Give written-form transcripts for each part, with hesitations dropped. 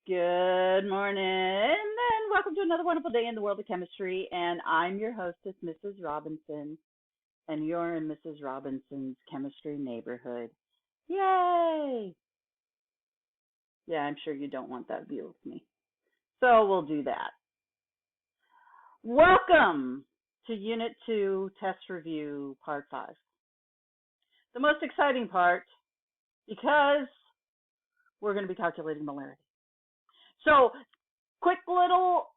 Good morning, and welcome to another wonderful day in the world of chemistry. And I'm your hostess, Mrs. Robinson, and you're in Mrs. Robinson's chemistry neighborhood. Yay! Yeah, I'm sure you don't want that view of me. So we'll do that. Welcome to Unit 2 Test Review, Part 5. The most exciting part, because we're going to be calculating molarity. So, quick little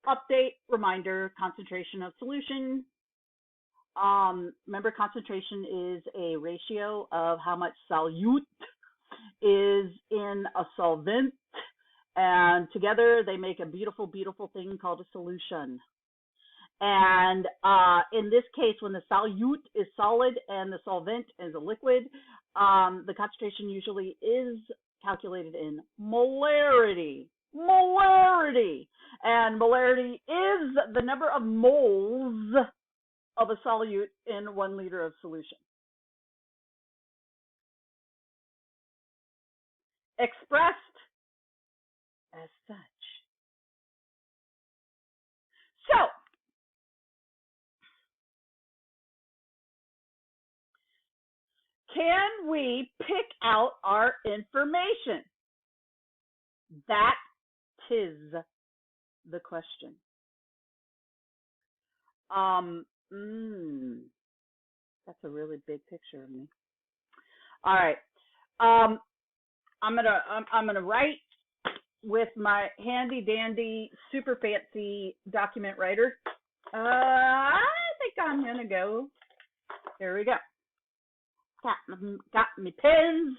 update reminder, concentration of solution. Remember, concentration is a ratio of how much solute is in a solvent, and together they make a beautiful, beautiful thing called a solution. And in this case, when the solute is solid and the solvent is a liquid, the concentration usually is calculated in molarity. Molarity. And molarity is the number of moles of a solute in 1 liter of solution. Expressed as such. So, can we pick out our information? That is the question. That's a really big picture of me. All right. I'm gonna write with my handy dandy super fancy document writer. I think I'm gonna go. Here we go. Got me pens.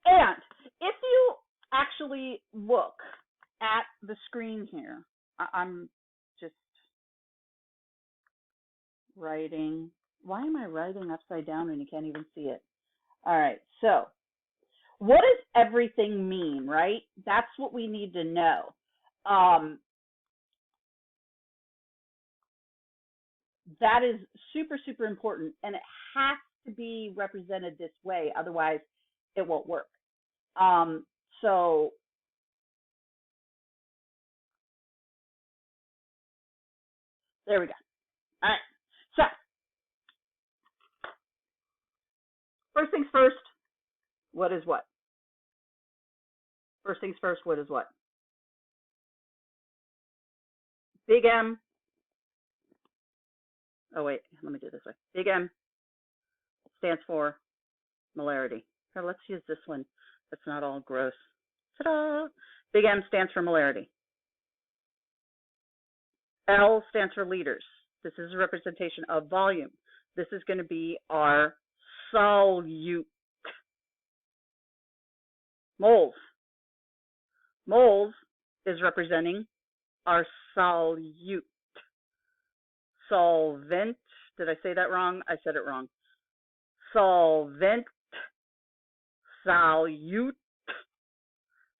And if you actually look at the screen here, I'm just writing. Why am I writing upside down when you can't even see it? All right, so what does everything mean, right? That's what we need to know. That is super, super important, and it has to be represented this way, otherwise it won't work. So there we go. All right, so first things first, what is what? First things first, what is what? Big M. Oh, wait, let me do it this way. Big M stands for molarity. So let's use this one. That's not all gross. Ta-da! Big M stands for molarity. L stands for liters. This is a representation of volume. This is going to be our solute. Moles. Moles is representing our solute. Solvent. Did I say that wrong? I said it wrong. Solvent. Solute.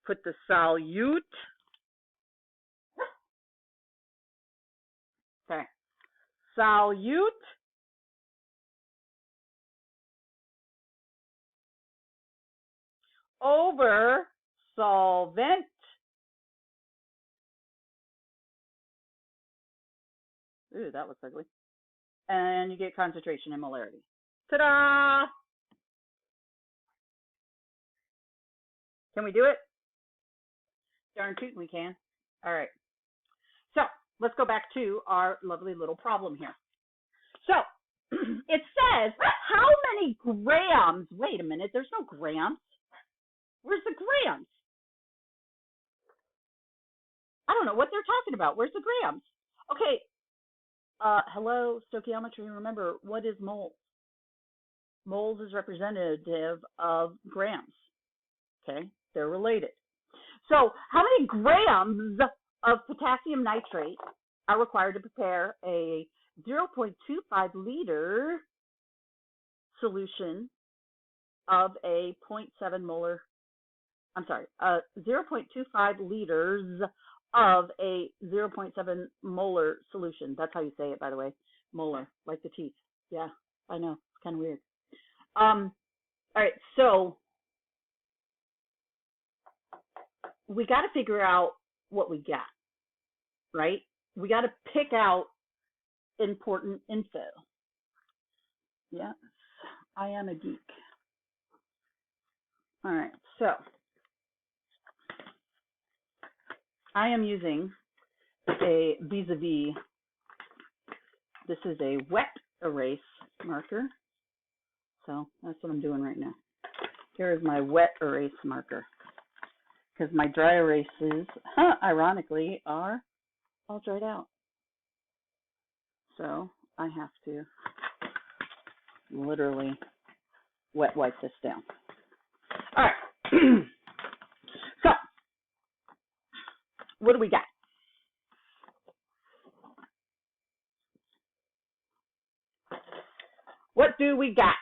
Put the solute. Okay. Solute over solvent. Ooh, that looks ugly. And you get concentration and molarity. Ta-da! Can we do it? Darn tootin' we can. All right. So let's go back to our lovely little problem here. So it says, how many grams? Wait a minute, there's no grams. Where's the grams? I don't know what they're talking about. Where's the grams? Okay. Hello, stoichiometry. Remember, what is moles? Moles is representative of grams. Okay, they're related. So how many grams of potassium nitrate are required to prepare a 0.25 liter solution of a 0.7 molar, 0.25 liters of a 0.7 molar solution. That's how you say it, by the way. Molar, like the teeth. Yeah, I know. It's kind of weird. All right, so we got to figure out what we got, right? We got to pick out important info. Yes, I am a geek. All right, so I am using a vis-a-vis. This is a wet erase marker. So that's what I'm doing right now. Here is my wet erase marker. Because my dry erases, ironically, are all dried out. So I have to literally wet wipe this down. All right. So, what do we got? What do we got?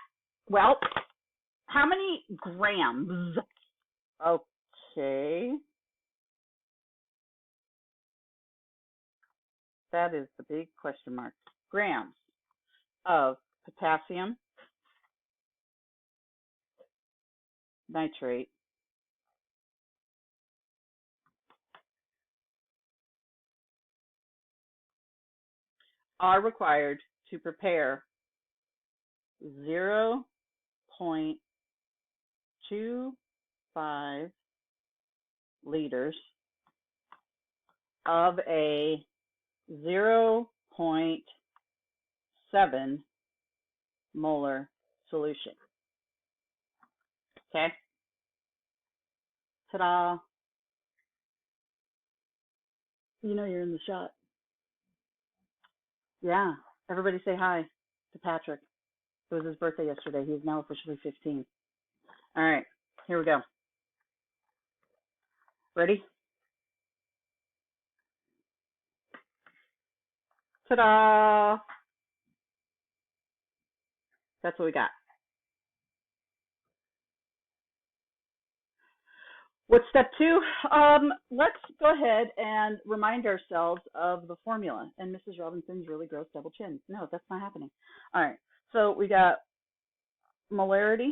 Well, how many grams? Okay. That is the big question mark. Grams of potassium nitrate are required to prepare 0.25 liters of a 0.7 molar solution. Okay? Ta-da! You know you're in the shot. Yeah. Everybody say hi to Patrick. It was his birthday yesterday. He is now officially 15. All right. Here we go. Ready? Ta-da! That's what we got. What's step 2? Let's go ahead and remind ourselves of the formula and Mrs. Robinson's really gross double chin. No, that's not happening. All right. So we got molarity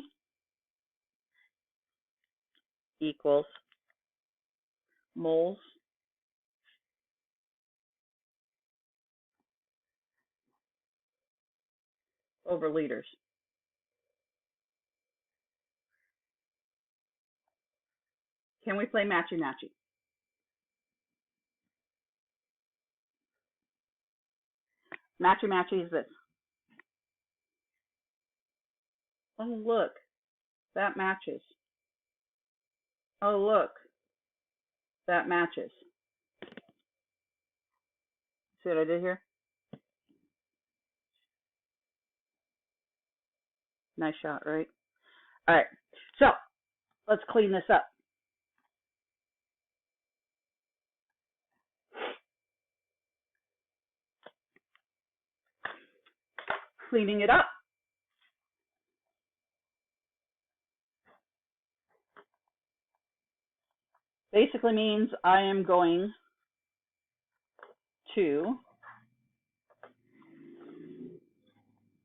equals moles over liters. Can we play matchy-matchy? Matchy-matchy is this. Oh, look. That matches. Oh, look. That matches. See what I did here? Nice shot, right? All right. So, let's clean this up. Cleaning it up. Basically means I am going to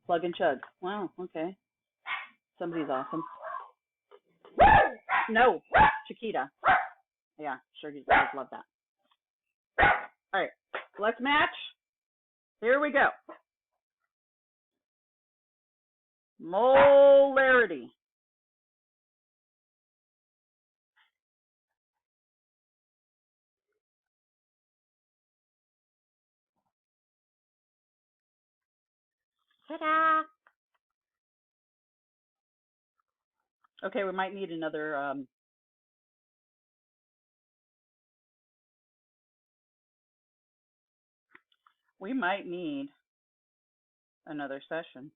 plug and chug. Wow, okay. Somebody's awesome. No, Chiquita. Yeah, sure, you guys love that. All right, let's match. Here we go. Molarity. Ta-da! Okay, we might need another session.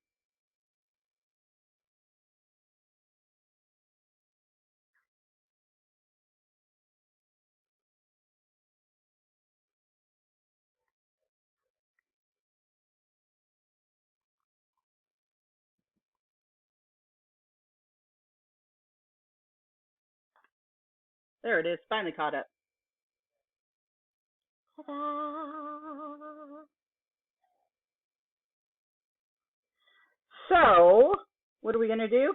There it is, finally caught up. Ta-da! So, what are we going to do?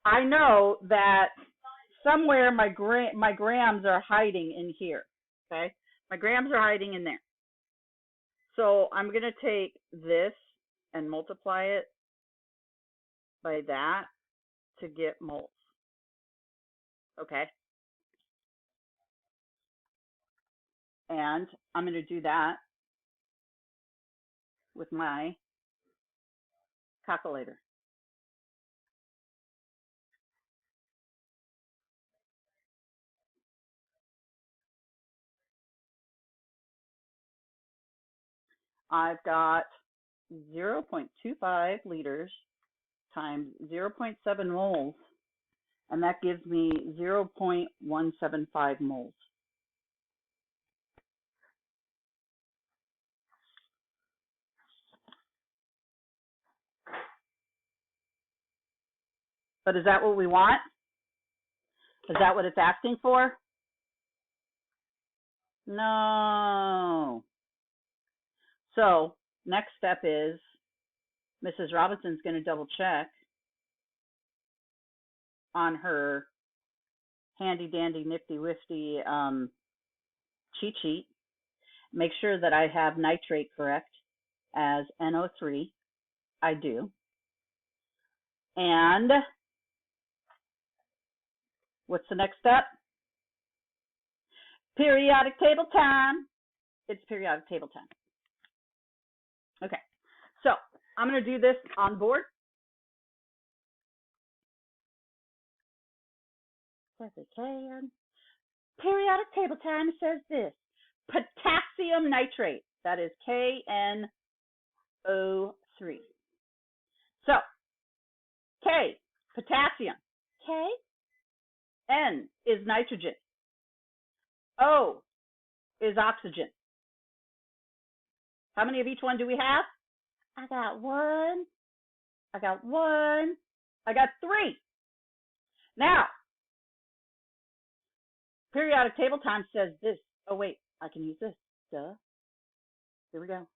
I know that somewhere my grams are hiding in here, okay? My grams are hiding in there. So I'm going to take this and multiply it by that to get moles, okay? And I'm going to do that with my calculator. I've got 0.25 liters times 0.7 moles, and that gives me 0.175 moles. But is that what we want? Is that what it's asking for? No. So next step is Mrs. Robinson's going to double check on her handy dandy nifty wifty cheat sheet. Make sure that I have nitrate correct as NO3. I do. And what's the next step? Periodic table time. It's periodic table time. Okay, so I'm going to do this on board. Says it can. Periodic table time says this: potassium nitrate. That is KNO3. So K, potassium. K, N is nitrogen. O is oxygen. How many of each one do we have? I got one. I got one. I got three. Now, periodic table time says this. Oh, wait, I can use this. Duh. Here we go.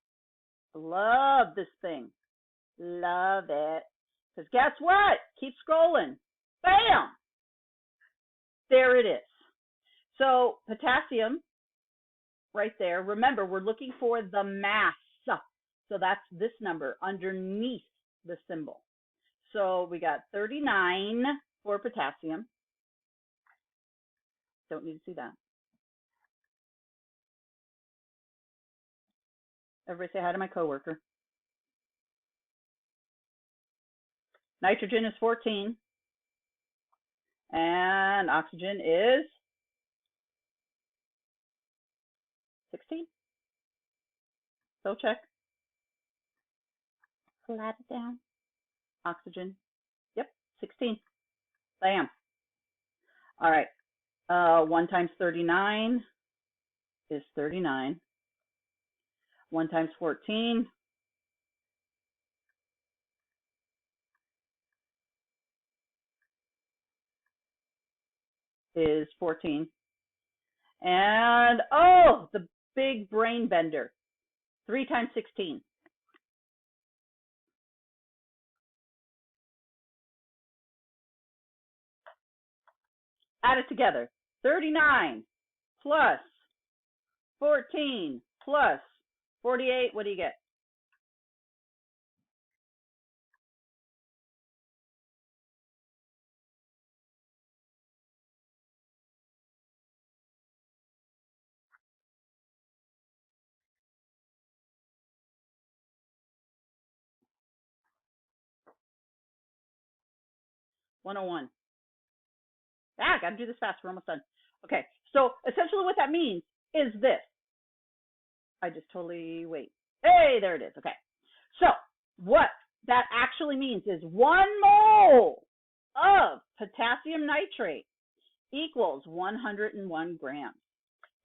Love this thing. Love it. Because guess what? Keep scrolling. Bam! There it is. So potassium, right there. Remember, we're looking for the mass. So that's this number underneath the symbol. So we got 39 for potassium. Don't need to see that. Everybody say hi to my coworker. Nitrogen is 14. And oxygen is 16. So check. Flat it down. Oxygen. Yep, 16. Bam. All right. 1 times 39 is 39. 1 times 14 is 14. And, oh, the big brain bender. 3 times 16. Add it together. 39 plus 14 plus 48. What do you get? $101. I got to do this fast. We're almost done. Okay, so essentially what that means is this. I just totally, wait. Hey, there it is. Okay, so what that actually means is 1 mole of potassium nitrate equals 101 grams.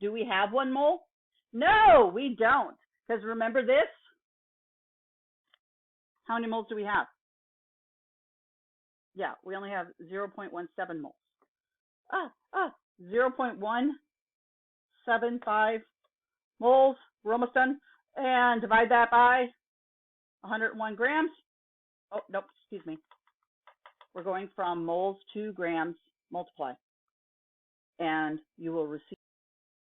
Do we have 1 mole? No, we don't. Because remember this? How many moles do we have? Yeah, we only have 0.17 moles. 0.175 moles. We're almost done. And divide that by 101 grams. Oh, nope, excuse me. We're going from moles to grams. Multiply. and you will receive